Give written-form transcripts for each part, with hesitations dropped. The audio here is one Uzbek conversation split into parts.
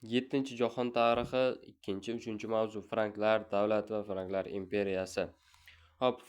7 jahon tarixi 2-3 mavzu Franklar davlati va Franklar imperiyasi.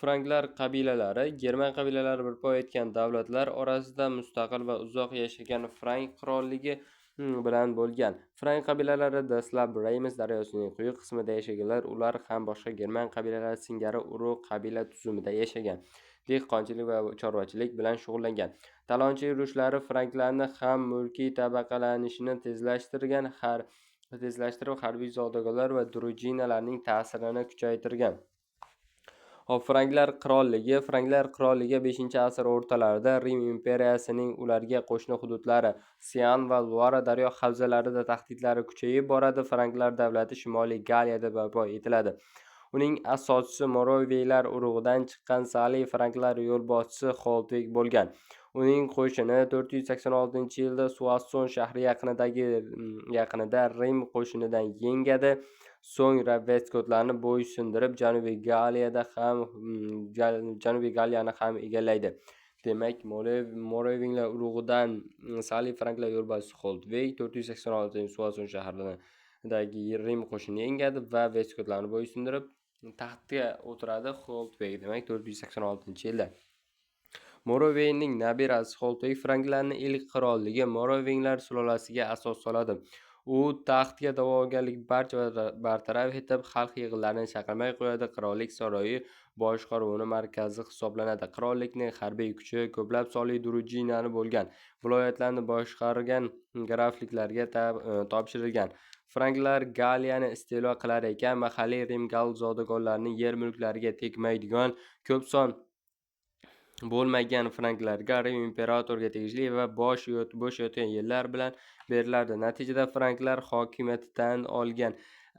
Franklar qabilalari German qabilalari barpo etgan davlatlar orasida mustaqil va uzoq yashagan Frank qirolligi bilan bo'lgan. Frank qabilalari dastlab Reims daryosining quyi qismida yashaganlar, ular ham boshqa German qabilalari singari urug' qabila tuzumida yashagan. Dehqonchilik va chorvachilik bilan shug'ullangan. Talonchilik urushlari franklarni ham mulkiy tabaqalanishini tezlashtirib, harbiy zodagonlar va drujinalarning ta'sirini kuchaytirgan. Franklar qirolligi 5-asr o'rtalarida Rim imperiyasining ularga qo'shni hududlari Sian va Luara daryo havzalarida tahdidlari kuchayib boradi. Franklar davlati Shimoliy Galiyada barpo etiladi. Uning asoschisi Moroviylar urug'idan chiqqan Sali franklar yo'lboshchisi Xoltvig bo'lgan. Uning qo'shini 486-yilda Suasson shahri yaqinida Rim qo'shinidan yengadi. So'ngra Vestgotlarni bo'ysundirib, Janubiy Galiyani ham egallaydi. Demak, Moroviylar urug'idan Sali franklar yo'lboshchisi Xoltvig 486 Suasson shahridagi Rim qo'shinini yengadi va Vestgotlarni bo'ysundirib taxtga o'tiradi. Xoltvig demak 486-yilda. Moroviyning nabirasi Xoltvig franklarning ilk qirolligi Moroviylar sulolasiga asos soladi. U taxtga da'vogarlik bartaraf etib, xalq yig'inlarini chaqirmay qo'yadi. Qirollik saroyi boshqaruvini markazi hisoblanadi. Qirollikning harbiy kuchi ko'plab sonli drujinani bo'lgan, viloyatlarni boshqargan grafliklarga topshirilgan. Franklar Galiyani istilo qilar ekan, mahalliy Rim gal zodagonlarining yer mulklariga tegmaydigan, ko'p son bo'lmagan franklarga Rim imperatoriga tegishli va bo'sh yotgan yerlar bilan beriladi. Natijada franklar hokimiyatidan olgan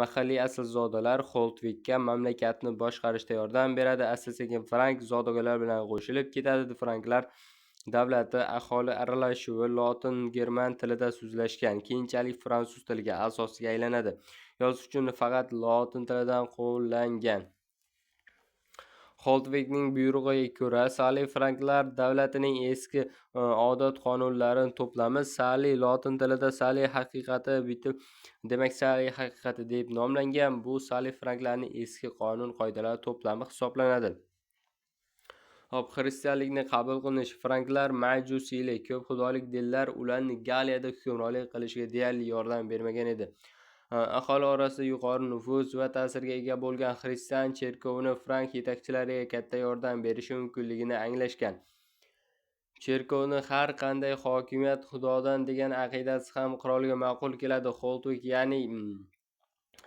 mahalliy asilzodalar Xoltvigga mamlakatni boshqarishda yordam beradi. Asta-sekin frank zodagonlar bilan qo'shilib ketadi. Franklar davlati aholi aralashuvi lotin-german tilida so'zlashgan, keyinchalik fransuz tiliga asosiga aylanadi. Yozish uchun faqat lotin tilidan qo'llangan. Xoltvigning buyrug'iga ko'ra, Sali franklar davlatining eski odat-qonunlari to'plami. Sali lotin tilida Sali haqiqati deb nomlangan. Bu Sali franklarning eski qonun-qoidalari to'plami hisoblanadi. Xristianlikni qabul qilish. Franklar majusiylik, ko'p xudolik dinlar ularni Galiyada hukmronlik qilishiga deyarli yordam bermagan edi. Aholi orasida yuqori nufuz va ta'sirga ega bo'lgan xristian cherkovini frank yetakchilariga katta yordam berishi mumkinligini anglashgan. Cherkovni har qanday hokimiyat Xudodan degan aqidasi ham qirolga ma'qul keladi.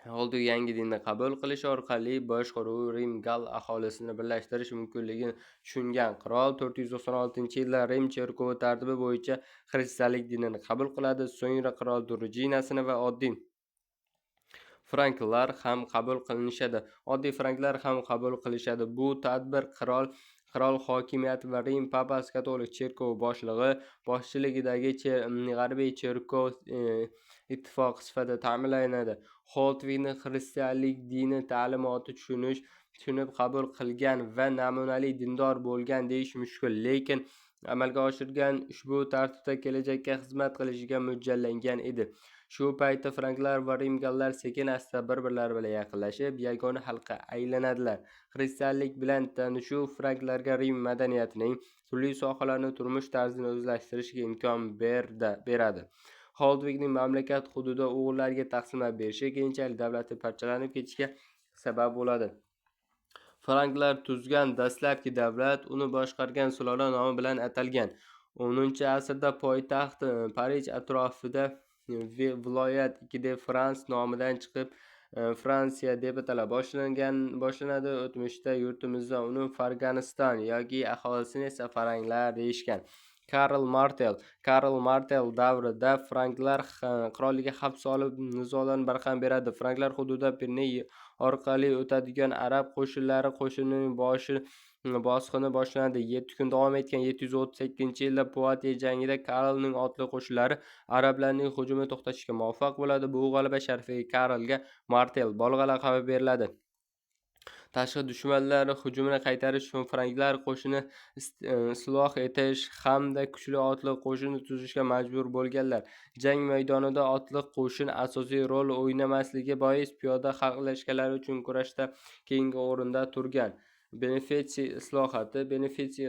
Xoltvig yangi dinni qabul qilish orqali boshqaruv Rim gal aholisini birlashtirish mumkinligini tushungan qirol 496-yilda Rim cherkovi tartibi bo'yicha xristianlik dinini qabul qiladi. So'ngra qirol drujinasini va oddiy franklar ham qabul qilishadi. Bu tadbir qirol hokimiyati va Rim papasi katolik cherkovi boshchiligidagi g'arbiy cherkov ittifoqi sifatida ta'minlanadi. Xoltvigni xristianlik dini ta'limoti tushunib qabul qilgan va namunali dindor bo'lgan deyish mushkul, lekin amalga oshirgan ushbu tartibda kelajakka xizmat qilishiga mo'ljallangan edi. Shu paytda franklar va rimgallar sekin-asta bir-birlari bilan yaqinlashib, yagona xalqqa aylanadilar. Xristianlik bilan tanishuv franklarga Rim madaniyatining turli sohalarini, turmush tarzini o'zlashtirishga imkon beradi. Xoltvigning mamlakat hududi o'g'illarga taqsimlab berishi keyinchalik davlati parchalanib ketishiga sabab bo'ladi. Franklar tuzgan dastlabki davlat uni boshqargan sulola nomi bilan atalgan. 10-asrda poytaxt Parij atrofida viloyat de France nomidan chiqib, Fransiya deb atala boshlanadi. O'tmishda yurtimizda uni Farg'oniston yoki aholisini esa faranglar deyishgan. Karl Martel davrida franklar qirolligiga xavf solib nizolarni barham beradi. Franklar hududida Pirney orqali o'tadigan arab qo'shinining bosqini boshlanadi. 7 kun davom etgan 738-yilda Poitiers jangida Karlning otli qo'shinlari arablarning hujumini to'xtatishga muvaffaq bo'ladi. Bu g'alaba sharafiga Karlga Martel bolg'a laqabi beriladi. tashqi dushmanlar hujumini qaytarish uchun franklar qo'shinini isloh etish hamda kuchli otliq qo'shin tuzishga majbur bo'lganlar. Jang maydonida otliq qo'shin asosiy rol o'ynamasligi bois piyoda xalq lashkarlari uchun kurashda keyingi o'rinda turgan. Benefitsiya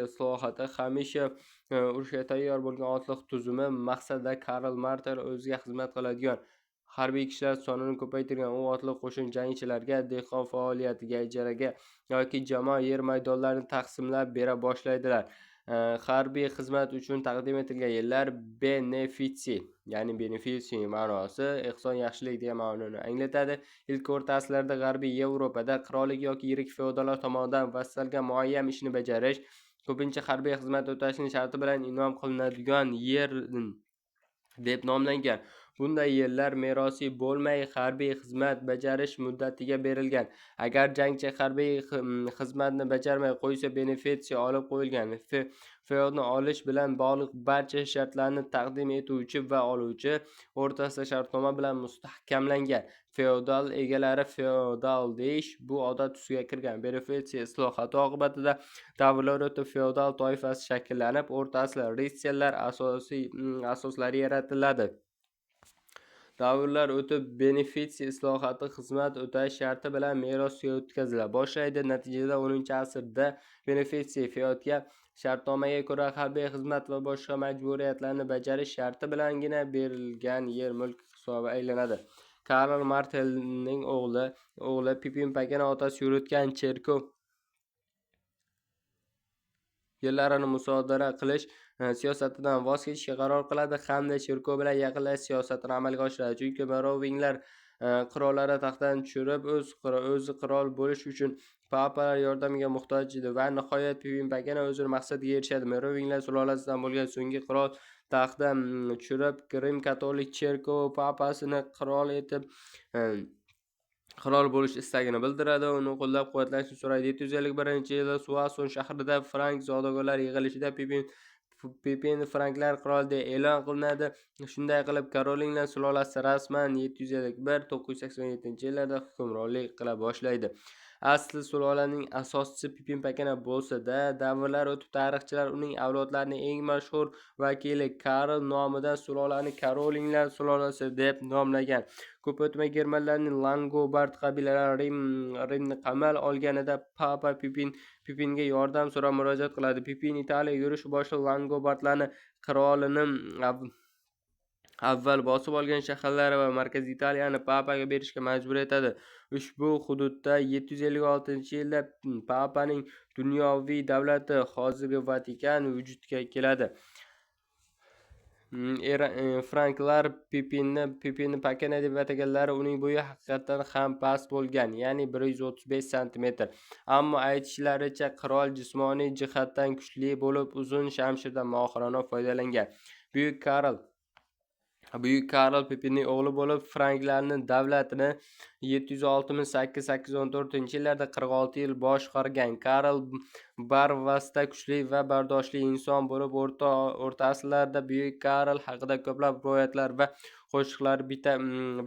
islohoti hamisha urushga tayyor bo'lgan otliq tuzumi maqsadida Karl Martel o'ziga xizmat qiladigan harbiy kishilar sonini ko'paytirgan. U otliq qo'shin jangchilarga dehqon faoliyatiga, ijaraga yoki jamoa yer maydonlarini taqsimlab bera boshlaydilar. Harbiy xizmat uchun taqdim etilgan yillar benefitsiya ma'nosi ehson, yaxshilik degan ma'noni anglatadi. Ilk o'rta asrlarda G'arbiy Yevropada qirollik yoki yirik feodallar tomonidan vassalga muayyan ishni bajarish, ko'pincha harbiy xizmat o'tashning sharti bilan inom qilinadigan yer deb nomlangan. Bunday yerlar merosiy bo'lmay harbiy xizmat bajarish muddatiga berilgan. Agar jangchi harbiy xizmatni bajarmay qo'ysa, benefitsiya olib qo'yilgan. Feodni olish bilan bog'liq barcha shartlarni taqdim etuvchi va oluvchi o'rtasida shartnoma bilan mustahkamlangan. Feodal egalari feodal deyish bu odat tusiga kirgan. Benefitsiya islohoti oqibatida davrlar o'tib feodal toifasi shakllanib, o'rta asr ritsarlar asoslari yaratiladi. Davrlar o'tib benefitsiya islohoti xizmat o'tash sharti bilan merosga o'tkazila boshlaydi. Natijada 10-asrda benefitsiya feodga shartnomaga ko'ra harbiy xizmat va boshqa majburiyatlarni bajarish sharti bilangina berilgan yer mulk hisobiga aylanadi. Karl Martelning o'g'li Pipin Pakana otasi yuritgan cherkov yerlarini musodara qilish siyosatidan voz kechishga qaror qiladi hamda cherkov bilan yaqinlashish siyosatini amalga oshiradi. Chunki merovinglar qirollari taxtdan tushirib, o'zi qirol bo'lish uchun papalar yordamiga muhtoj edi va nihoyat Pipin Pakana o'z maqsadiga erishadi. Merovinglar sulolasidan bo'lgan so'nggi qirol taxtdan tushirib, Rim katolik cherkovi papasini qirol bo'lish istagini bildiradi, uni qo'llab-quvvatlashni so'raydi. 751-yilda Suason shahrida frank zodagonlar yig'ilishida Pipin franklar qiroli deb e'lon qilinadi. Shunday qilib, Karolingiya sulolasi rasman 751-987-yillarda hukmronlik qila boshlaydi. Asli sulolaning asoschisi Pipin Pakana bo'lsa-da, davrlar o'tib tarixchilar uning avlodlarining eng mashhur vakili Karl nomidan sulolani Karolingiya sulolasi deb nomlagan. Ko'p o'tmay germanlarning Langobard qabilalari Rimni qamal olganida papa Pipinga yordam so'rab murojaat qiladi. Pipin Italiyaga yurish boshliq Langobardlarni qirolini avval bosib olgan shaharlar va markaziy Italiyani papaga berishga majbur etadi. Ushbu hududda 756-yilda papaning dunyoviy davlati, hozirgi Vatikan vujudga keladi. Franklar Pipinni Pakana deb ataganlari uning bo'yi haqiqatan ham past bo'lgan, ya'ni 135 sm. Ammo aytishlaricha qirol jismoniy jihatdan kuchli bo'lib, uzun shamshirdan mohirona foydalangan. Buyuk Karl Pipinning o'g'li bo'lib, franklarning davlatini 768-814-yillarda 46 yil boshqargan. Karl barvasta, kuchli va bardoshli inson bo'lib, o'rta asrlarda Buyuk Karl haqida ko'plab rivoyatlar va qo'shiqlar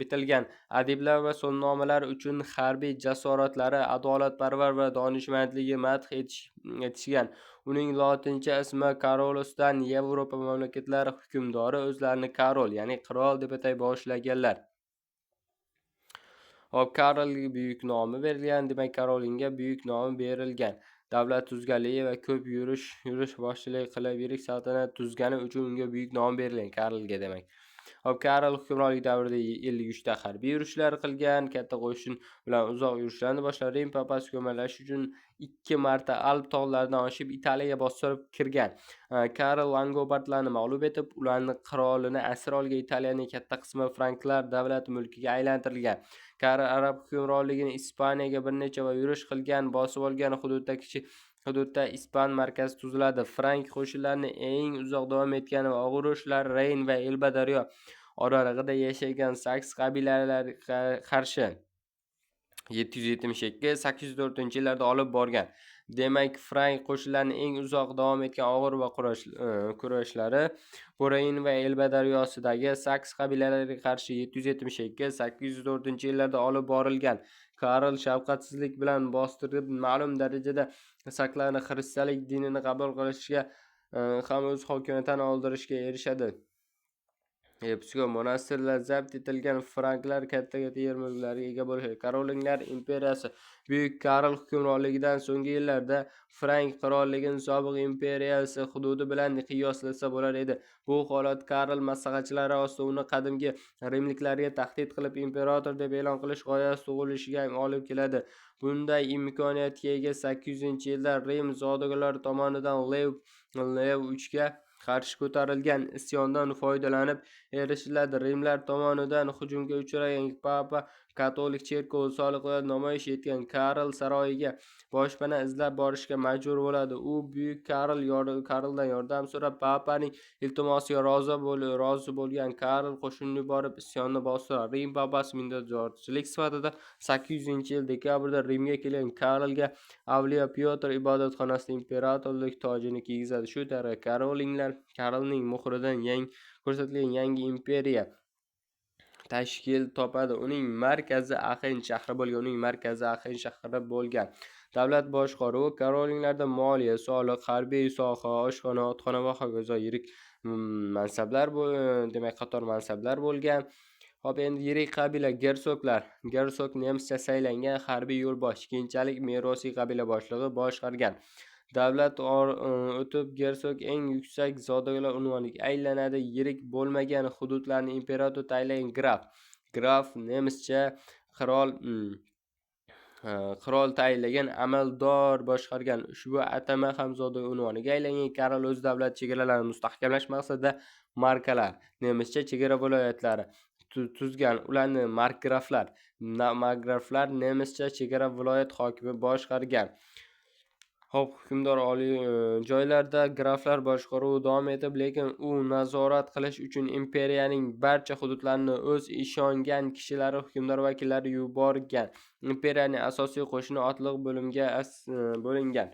bitilgan. Adiblar va so'znomalar uchun harbiy jasoratlari, adolatparvar va donishmandligi madh etishgan. Uning lotincha ismi Carolus-dan Yevropa mamlakatlari hukmdori o'zlarini Karol, ya'ni qirol deb atay boshlaganlar. Karolga buyuk nomi berilgan, demak Karolinga buyuk nomi berilgan. Davlat tuzganligi va ko'p yurish boshchilik qilib yirik saltanat tuzgani uchun unga buyuk nom berilgan, Karlga demak. Karl hukmronlik davrida 53 ta harbiy yurishlar qilgan, katta qo'shin bilan uzoq yurishlarni boshlab, Rim papasi ko'maklashish uchun 2 marta Alp tog'laridan oshib Italiyaga bostirib kirgan. Karl Langobardlarni mag'lub etib, ularning qirolini asir olgan. Italiyaning katta qismi franklar davlat mulkiga aylantirilgan. Karl arab hukmronligini Ispaniyaga bir necha va yurish qilgan, bosib olgan hududda Ispan markazi tuziladi. Frank qo'shinlarining eng uzoq davom etgan va og'ir urushlar Reyn va Elba daryo oralig'ida yashagan saks qabilalariga qarshi 772-804-yillarda olib borgan. Demak, Frank qo'shinlarining eng uzoq davom etgan og'ir va kurashlari Borain va Elba daryosidagi Saks qabilalariga qarshi 772-804-yillarda olib borilgan. Karl shafqatsizlik bilan bostirib, ma'lum darajada sakslarni xristianlik dinini qabul qilishga ham o'z hokimiyatini oldirishga erishadi. Monastirlar zabt etilgan, franklar katta yer mulklariga ega bo'lishadi. Karolinglar imperiyasi Buyuk Karl hukmronligidan so'nggi yillarda Frank qirolligining sobiq imperiyasi hududi bilan qiyoslasa bo'lar edi. Bu holat Karl maslahatchilari ostida uni qadimgi rimliklarga tahdid qilib imperator deb e'lon qilish g'oyasi tug'ilishiga olib keladi. Bunday imkoniyatga ega 800-yilda Rim zodagonlari tomonidan Lev IIIga qarshi ko'tarilgan isyondan foydalanib erishiladi. Rimlar tomonidan hujumga uchragan papa katolik cherkovi soliqlar namoyish etgan Karl saroyiga boshpana izlab borishga majbur bo'ladi. U buyuk Karldan yordam so'rab, papaning iltimosiga rozi bo'lgan Karl qo'shin yuborib isyonni bostiradi. Rim papasi minnatdorchilik sifatida 800-yil dekabrda Rimga kelgan Karlga avliyo Pyotr ibodatxonasida imperatorlik tojini kiygizadi. Shu tariqa Karlning muhridan ko'rsatilgan yangi imperiya tashkil topadi. Uning markazi Axen shahri bo'lgan. Davlat boshqaruvi Karolinglarda moliya, soliq, harbiy soha, oshxona, otxona va hokazo yirik qator mansablar bo'lgan. Hop, endi yirik qabila gersoglar. Gersog nemischa saylangan harbiy yo'lbosh, keyinchalik merosiy qabila boshlig'i boshqargan. Davlat o'tib gersog eng yuksak zodagonlar unvoniga aylanadi. Yirik bo'lmagan hududlarni imperator tayinlagan graf nemischa qirol tayinlagan amaldor boshqargan. Ushbu atama ham zodagon unvoniga aylangan. Karl o'z davlat chegaralarini mustahkamlash maqsadida markalar, nemischa chegara viloyatlari tuzgan. Ularni markgraflar nemischa chegara viloyat hokimi boshqargan. Hop, hukmdor oliy joylarda graflar boshqaruvi davom etib, lekin u nazorat qilish uchun imperiyaning barcha hududlarini o'z ishongan kishilari, hukmdor vakillari yuborgan. Imperiyaning asosiy qo'shini otliq bo'limga bo'lingan.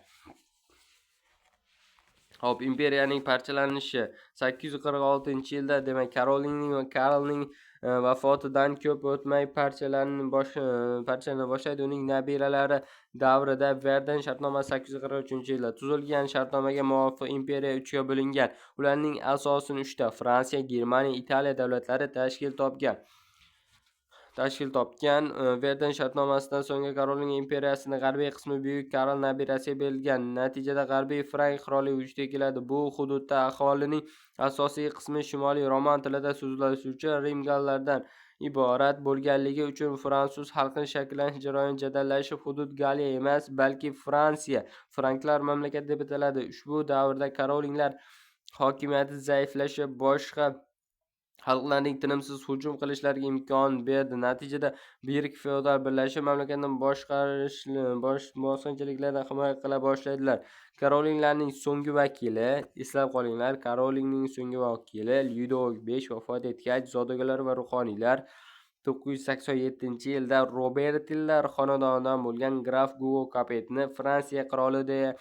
Hop, imperiyaning parchalanishi 846-yilda, demak, Karlning vafotidan ko'p o'tmay parchalana boshlaydi. Uning nabiralari davrida Verden shartnomasi 843-yilda tuzilgan. Shartnomaga muvofiq imperiya 3ga bo'lingan. Ularning asosini 3 ta Fransiya, Germaniya, Italiya davlatlari tashkil topgan. Verden shartnomasidan so'ng Karolingiya imperiyasining g'arbiy qismi Buyuk Karl nabirasiga berilgan. Natijada g'arbiy Frank qirolligi vujudga keladi. Bu hududda aholining asosiy qismi shimoliy roman tilida so'zlashuvchi rimgallardan iborat bo'lganligi uchun fransuz xalqining shakllanish jarayoni jadallashib, hudud Galiya emas, balki Fransiya, franklar mamlakati deb ataladi. Ushbu davrda Karolinglar hokimiyati zaiflashib, boshqa xalqlarning tinimsiz hujum qilishlariga imkon berdi. Natijada yirik feodal birlashib mamlakatni bosqinchiliklardan himoya qila boshlaydilar. Karolinglarning so'nggi vakili, eslab qolinglar, Karolingning so'nggi vakili Lyudovik V vafot etgach, zodagonlar va ruhoniylar 987-yilda Robertlar xonadonidan bo'lgan graf Gugo Capetni Fransiya qiroli deya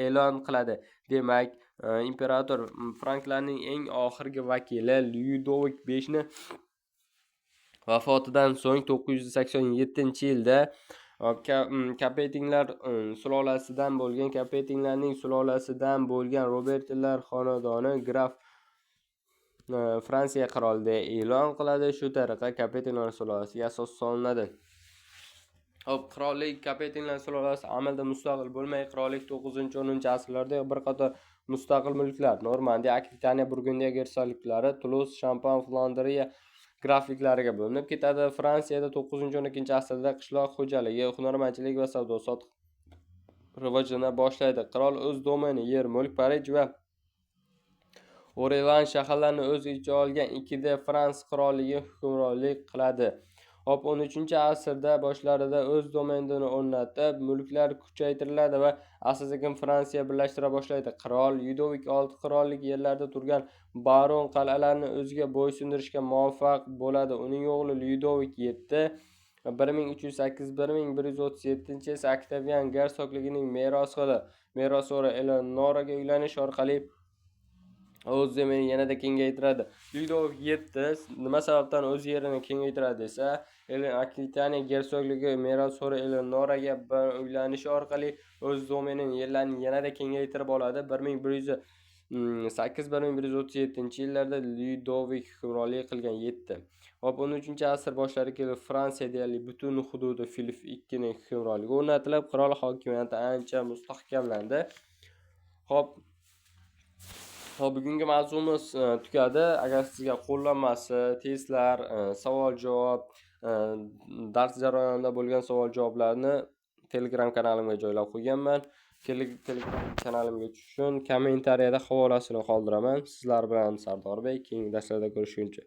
e'lon qiladi. Demak, imperator franklarning eng oxirgi vakili Lyudovik V vafotidan so'ng 987-yilda Capetinglar sulolasidan bo'lgan Robertlar xonadoni graf Fransiya qiroli deya e'lon qiladi. Shu tariqa Capetinglar sulolasiga asos solinadi. Hop, qirollik Capetinglar sulolasi amalda mustaqil bo'lmay, qirollik 9-10 asrlarda bir qator mustaqil mulklar, Normandiya, Akvitaniya, Burgundiya gersonliklari, Toulouse, Champagne, Flandriya grafliklariga bo'linib ketadi. Fransiyada 9-12 asrda qishloq xo'jaligi, hunarmandchilik va savdo-sotiq rivojlana boshlaydi. Qirol o'z domeni, yer, mulk, Parij va Orlean shaharlarini o'z ichiga olgan 2 Frans qirolligi hukmronlik qiladi. Hop, 13-asrda boshlarida o'z domenini o'rnatib, mulklar kuchaytiriladi va asta-sekin Fransiya birlashtira boshlaydi. Qirol Lyudovik VI qirollik yerlarda turgan baron qal'alarni o'ziga bo'ysundirishga muvaffaq bo'ladi. Uning o'g'li Lyudovik VII 1308-1137 esa Oktavian gersogligining merosxo'ri Eleonoraga uylanish orqali o'z yerini yanada kengaytiradi. Lyudovik 7 nima sababdan o'z yerini kengaytiradi desa, Akvitaniya gersogligi merosxo'ri Eleonoraga uylanishi orqali o'z domenini yerlarini yanada kengaytirib oladi. 1108-1137-yillarda Lyudovik hukmronlik qilgan 7. Hop 13-asr boshlariga kelib Fransiya deyarli butun hududi Filip IIning hukmronligi o'rnatilib, qirol hokimiyati ancha mustahkamlandi. Hop bugungi mavzumiz tugadi. Agar sizga qo'llanmasi, testlar, savol-javob, dars jarayonida bo'lgan savol-javoblarni Telegram kanalimga joylab qo'yganman. Telegram kanalimga tushish uchun kommentariyada havolasini qoldiraman. Sizlar bilan Sardorbek. Keyingi darslarda ko'rishguncha